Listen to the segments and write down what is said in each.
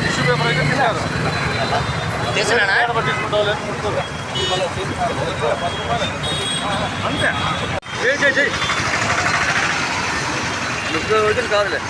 Tissue paper అయితే తిన్నారు అంతే చేయి రోజులు కాదులే.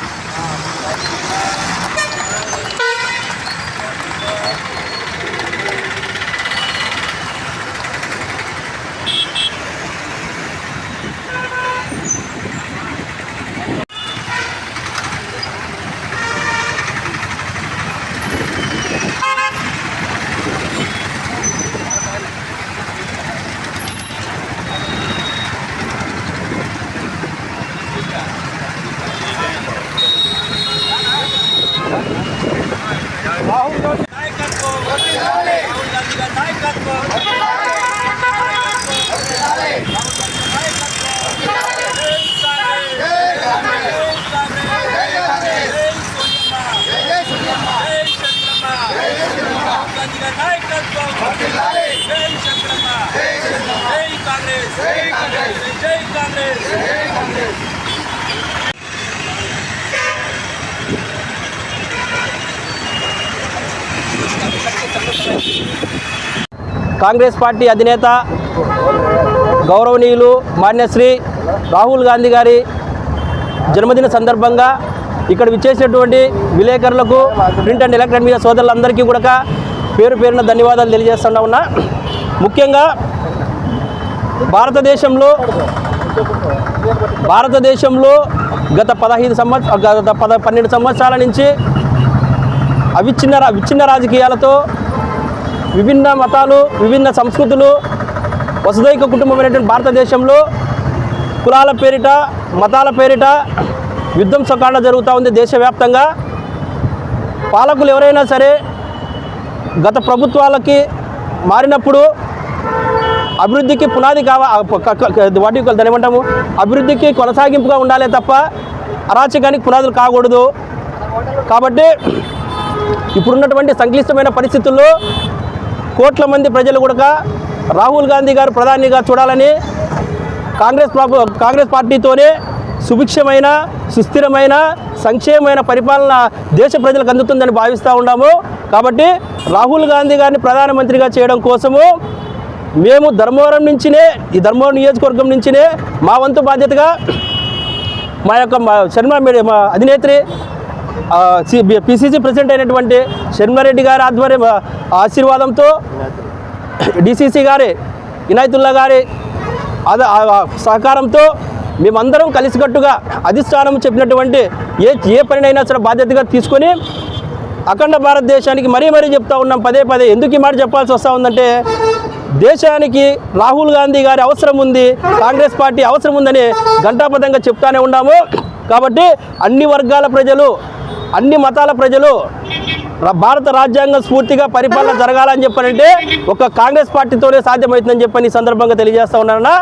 కాంగ్రెస్ పార్టీ అధినేత గౌరవనీయులు మాన్యశ్రీ రాహుల్ గాంధీ గారి జన్మదిన సందర్భంగా ఇక్కడ విచ్చేసినటువంటి విలేకరులకు, ప్రింట్ అండ్ ఎలక్ట్రానిక్ మీడియా సోదరులందరికీ కూడా పేరు పేరున ధన్యవాదాలు తెలియజేస్తున్నా ఉన్నా. ముఖ్యంగా భారతదేశంలో గత 12 సంవత్సరాల నుంచి విచ్ఛిన్న రాజకీయాలతో విభిన్న మతాలు, విభిన్న సంస్కృతులు, వసుదైక కుటుంబమైనటువంటి భారతదేశంలో కులాల పేరిట, మతాల పేరిట విధ్వంసకాండ జరుగుతూ ఉంది దేశవ్యాప్తంగా. పాలకులు ఎవరైనా సరే గత ప్రభుత్వాలకి మారినప్పుడు అభివృద్ధికి పునాది దాని ఏమంటాము, అభివృద్ధికి కొనసాగింపుగా ఉండాలే తప్ప అరాచకానికి పునాదులు కాకూడదు. కాబట్టి ఇప్పుడున్నటువంటి సంక్లిష్టమైన పరిస్థితుల్లో కోట్ల మంది ప్రజలు కూడా రాహుల్ గాంధీ గారు ప్రధానిగా చూడాలని కాంగ్రెస్ పార్టీతోనే సుభిక్షమైన, సుస్థిరమైన, సంక్షేమమైన పరిపాలన దేశ ప్రజలకు అందుతుందని భావిస్తూ ఉన్నాము. కాబట్టి రాహుల్ గాంధీ గారిని ప్రధానమంత్రిగా చేయడం కోసము మేము ధర్మవరం నియోజకవర్గం నుంచినే మా వంతు బాధ్యతగా మా అధినేత్రి పిసిసి ప్రెసిడెంట్ అయినటువంటి షర్మిలారెడ్డి గారి ఆధ్వర్యం ఆశీర్వాదంతో, డిసిసి గారి ఇనాయతుల్లా గారి సహకారంతో మేమందరం కలిసికట్టుగా అధిష్టానం చెప్పినటువంటి ఏ పనినైనా సరే బాధ్యతగా తీసుకొని అఖండ భారతదేశానికి మరీ చెప్తా ఉన్నాం. పదే ఎందుకు ఈ మాట చెప్పాల్సి వస్తూ ఉందంటే, దేశానికి రాహుల్ గాంధీ గారి అవసరం ఉంది, కాంగ్రెస్ పార్టీ అవసరం ఉందని ఘంటాపథంగా చెప్తానే ఉన్నాము. కాబట్టి అన్ని వర్గాల ప్రజలు, అన్ని మతాల ప్రజలు భారత రాజ్యాంగం స్ఫూర్తిగా పరిపాలన జరగాలని చెప్పారంటే ఒక కాంగ్రెస్ పార్టీతోనే సాధ్యమవుతుందని చెప్పని ఈ సందర్భంగా తెలియజేస్తా ఉన్నారన్నా.